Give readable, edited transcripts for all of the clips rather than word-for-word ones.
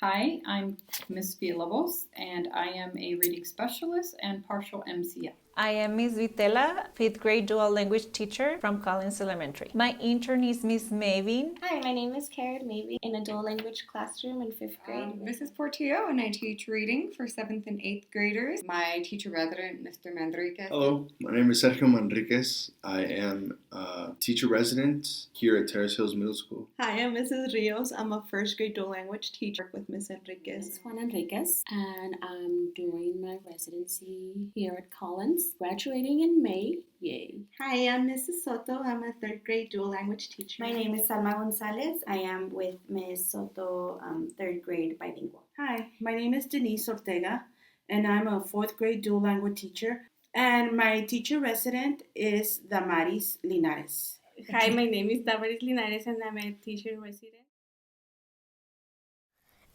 Hi, I'm Miss Villalobos, and I am a reading specialist and partial MCF. I am Miss Vitela, 5th grade dual language teacher from Collins Elementary. My intern is Miss Mavin. Hi, my name is Karen Mavy in a dual language classroom in 5th grade. This is Portillo, and I teach reading for 7th and 8th graders. My teacher resident, Mr. Manriquez. Hello, my name is Sergio Manriquez. I am a teacher resident here at Terrace Hills Middle School. Hi, I'm Mrs. Rios. I'm a first grade dual language teacher with Ms. Enriquez. It's Juan Enriquez, and I'm doing my residency here at Collins, graduating in May. Yay. Hi, I'm Mrs. Soto. I'm a third grade dual language teacher. My name is Salma Gonzalez. I am with Ms. Soto, third grade bilingual. Hi, my name is Denise Ortega, and I'm a fourth grade dual language teacher. And my teacher resident is Damaris Linares. Hi, my name is Damaris Linares, and I'm a teacher resident.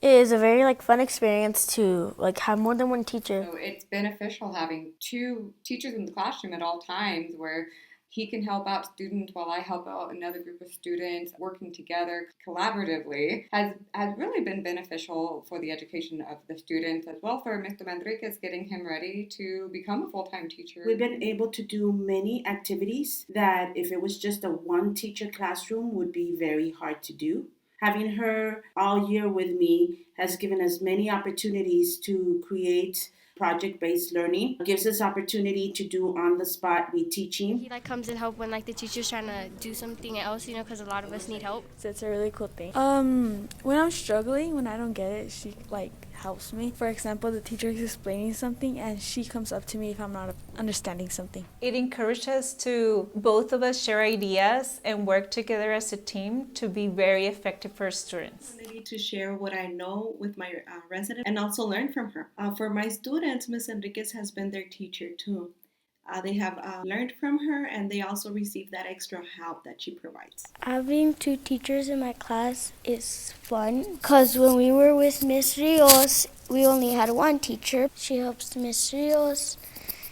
It is a very fun experience to have more than one teacher. So it's beneficial having two teachers in the classroom at all times where he can help out students while I help out another group of students. Working together collaboratively has really been beneficial for the education of the students, as well for Mr. Manriquez, getting him ready to become a full-time teacher. We've been able to do many activities that if it was just a one teacher classroom would be very hard to do. Having her all year with me has given us many opportunities to create project-based learning. It gives us opportunity to do on-the-spot reteaching. He comes and help when the teacher's trying to do something else, because a lot of us need help. So it's a really cool thing. When I'm struggling, when I don't get it, she helps me. For example, the teacher is explaining something and she comes up to me if I'm not understanding something. It encourages us to both of us share ideas and work together as a team to be very effective for students. I need to share what I know with my resident and also learn from her. For my students, Ms. Enriquez has been their teacher too. They have learned from her, and they also receive that extra help that she provides. Having two teachers in my class is fun because when we were with Miss Rios, we only had one teacher. She helps Miss Rios,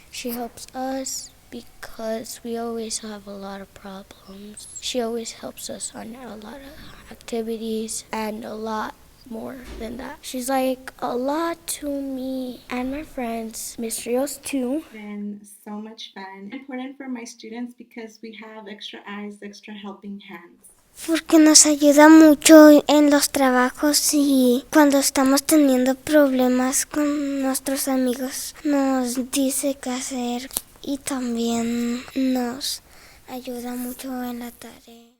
she helps us because we always have a lot of problems. She always helps us on a lot of activities and a lot more than that. She's a lot to me and my friends, Miss Rios too. It's been so much fun. Important for my students because we have extra eyes, extra helping hands. Porque nos ayuda mucho en los trabajos y cuando estamos teniendo problemas con nuestros amigos nos dice qué hacer y también nos ayuda mucho en la tarea.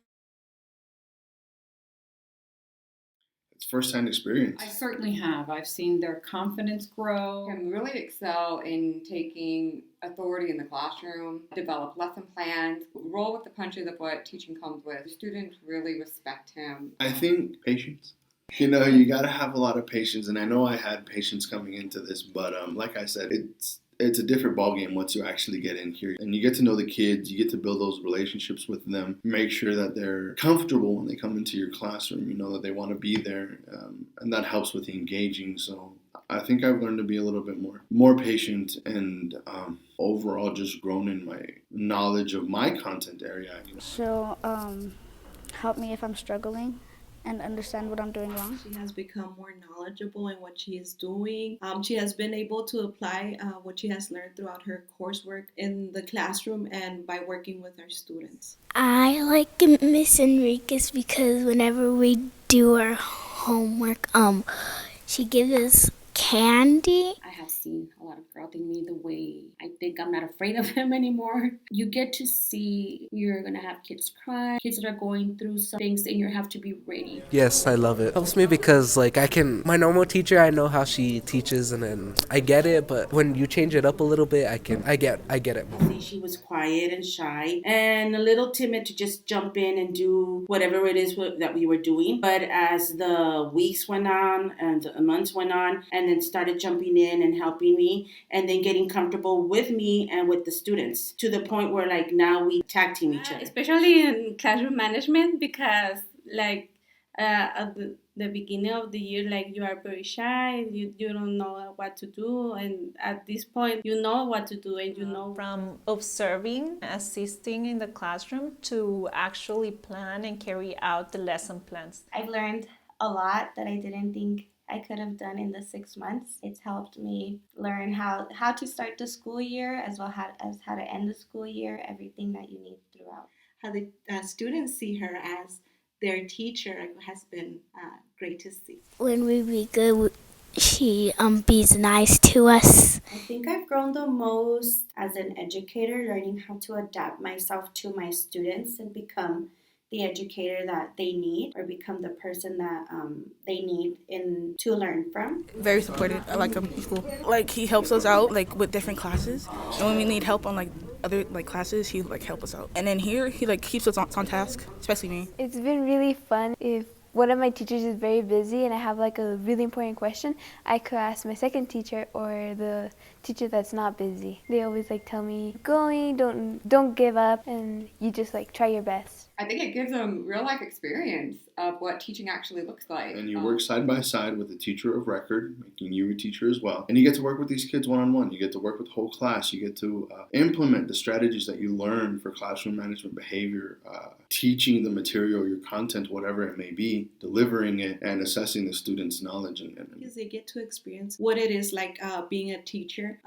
First-hand experience. I certainly have. I've seen their confidence grow. Can really excel in taking authority in the classroom, develop lesson plans, roll with the punches of what teaching comes with. Students really respect him. I think patience. You got to have a lot of patience, and I know I had patience coming into this, but like I said, it's a different ballgame once you actually get in here. And you get to know the kids, you get to build those relationships with them, make sure that they're comfortable when they come into your classroom, that they want to be there, and that helps with the engaging. So I think I've learned to be a little bit more patient and overall just grown in my knowledge of my content area. She'll help me if I'm struggling and understand what I'm doing wrong. She has become more knowledgeable in what she is doing. She has been able to apply what she has learned throughout her coursework in the classroom and by working with our students. I like Miss Enriquez because whenever we do our homework, she gives us candy. I have seen a lot of growth in me the way I think I'm not afraid of him anymore. You get to see you're going to have kids cry, kids that are going through some things, and you have to be ready. Yes, I love it. Helps me because my normal teacher, I know how she teaches and then I get it, but when you change it up a little bit, I get it more. She was quiet and shy and a little timid to just jump in and do whatever it is that we were doing. But as the weeks went on and the months went on, and then started jumping in and helping me and then getting comfortable with me and with the students to the point where now we tag team each other. Especially in classroom management because at the beginning of the year, you are very shy, you don't know what to do, and at this point you know what to do and you know. From observing, assisting in the classroom to actually plan and carry out the lesson plans. I've learned a lot that I didn't think I could have done in the 6 months. It's helped me learn how to start the school year as well as how to end the school year, everything that you need throughout. How the students see her as their teacher has been great to see. When we be good, she be's nice to us. I think I've grown the most as an educator, learning how to adapt myself to my students and become the educator that they need, or become the person that they need to learn from. Very supportive. I like him. He's cool. Like, he helps us out like with different classes, and when we need help on like other like classes, he like help us out. And then here he like keeps us on task, especially me. It's been really fun. If one of my teachers is very busy and I have like a really important question, I could ask my second teacher or the teacher that's not busy. They always like tell me, "Keep going, don't give up, and you just like try your best." I think it gives them real life experience of what teaching actually looks like. And you work side by side with a teacher of record, making you a teacher as well. And you get to work with these kids one-on-one. You get to work with the whole class. You get to implement the strategies that you learn for classroom management behavior, teaching the material, your content, whatever it may be, delivering it, and assessing the students' knowledge. Because they get to experience what it is like being a teacher.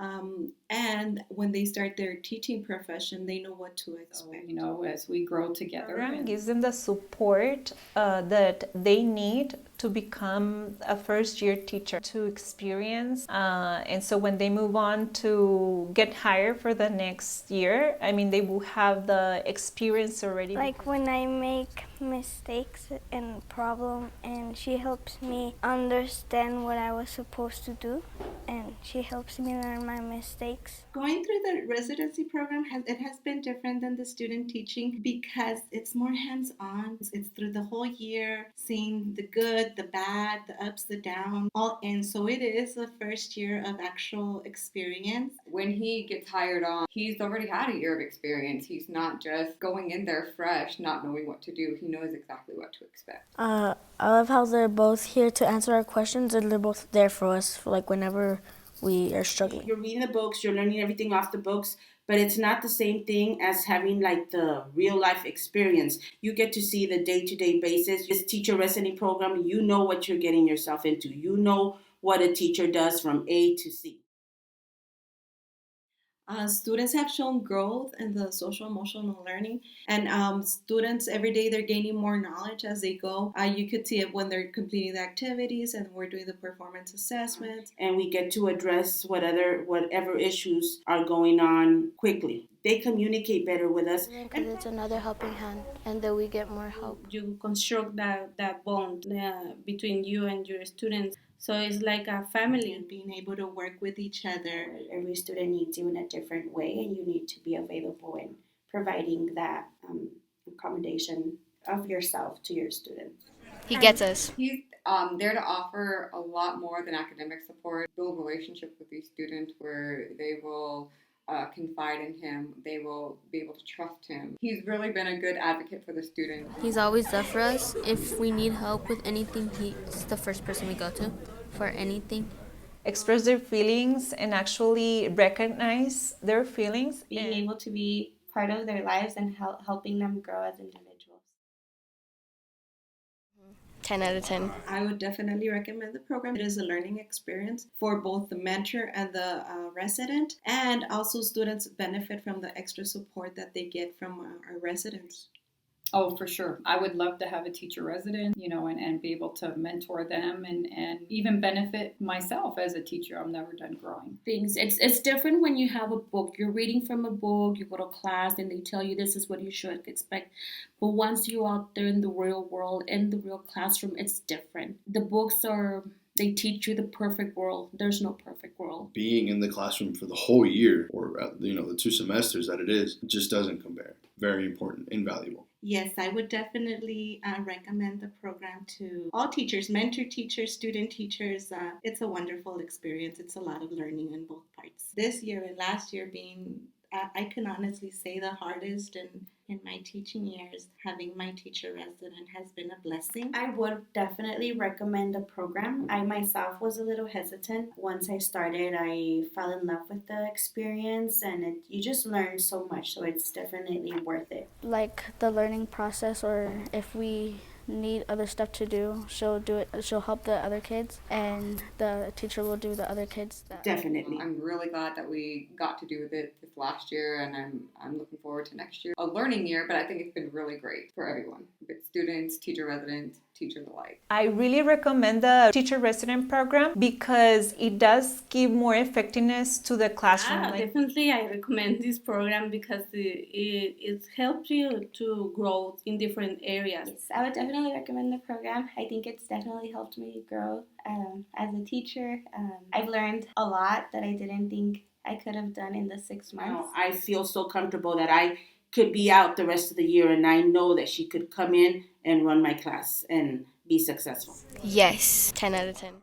And when they start their teaching profession, they know what to expect. So, as we grow together. Gives them the support that they need to become a first-year teacher, to experience. And so when they move on to get hired for the next year, I mean, they will have the experience already. Like when I make mistakes and problem, and she helps me understand what I was supposed to do, and she helps me learn my mistakes. Going through the residency program has been different than the student teaching because it's more hands-on. It's through the whole year, seeing the good, the bad, the ups, the downs, all in. So it is the first year of actual experience. When he gets hired on, he's already had a year of experience. He's not just going in there fresh, not knowing what to do. He knows exactly what to expect. I love how they're both here to answer our questions, and they're both there for us, for like whenever we are struggling. You're reading the books, you're learning everything off the books, but it's not the same thing as having like the real life experience. You get to see the day-to-day basis. This teacher resident program, you know what you're getting yourself into. You know what a teacher does from A to Z. Students have shown growth in the social emotional learning, and students every day they're gaining more knowledge as they go. You could see it when they're completing the activities and we're doing the performance assessments. And we get to address whatever issues are going on quickly. They communicate better with us. Because it's another helping hand, and then we get more help. You construct that bond between you and your students. So it's like a family, and being able to work with each other. Every student needs you in a different way, and you need to be available in providing that accommodation of yourself to your students. He gets us. He's there to offer a lot more than academic support, build relationships with these students where they will confide in him, they will be able to trust him. He's really been a good advocate for the students. He's always there for us. If we need help with anything, he's the first person we go to for anything. Express their feelings and actually recognize their feelings. Being able to be part of their lives and helping them grow as individuals. 10 out of 10. I would definitely recommend the program. It is a learning experience for both the mentor and the resident, and also students benefit from the extra support that they get from our residents. Oh, for sure. I would love to have a teacher resident, and be able to mentor them and even benefit myself as a teacher. I'm never done growing. It's different when you have a book. You're reading from a book, you go to class and they tell you this is what you should expect. But once you're out there in the real world, in the real classroom, it's different. The books they teach you the perfect world. There's no perfect world. Being in the classroom for the whole year, or the 2 semesters that it is, it just doesn't compare. Very important, invaluable. Yes, I would definitely recommend the program to all teachers, mentor teachers, student teachers. It's a wonderful experience. It's a lot of learning on both parts. This year and last year being, I can honestly say, the hardest in my teaching years. Having my teacher resident has been a blessing. I would definitely recommend the program. I myself was a little hesitant. Once I started, I fell in love with the experience, and you just learn so much, so it's definitely worth it. Like the learning process, or if we need other stuff to do, she'll do it. She'll help the other kids, and the teacher will do the other kids. Definitely. I'm really glad that we got to do it this last year, and I'm looking forward to next year. A learning year, but I think it's been really great for everyone, with students, teacher residents, teachers alike. I really recommend the teacher resident program because it does give more effectiveness to the classroom. Definitely, I recommend this program because it helps you to grow in different areas. Yes, I would definitely recommend the program. I think it's definitely helped me grow as a teacher. I've learned a lot that I didn't think I could have done in the 6 months. I feel so comfortable that I could be out the rest of the year, and I know that she could come in and run my class and be successful. Yes, 10 out of 10.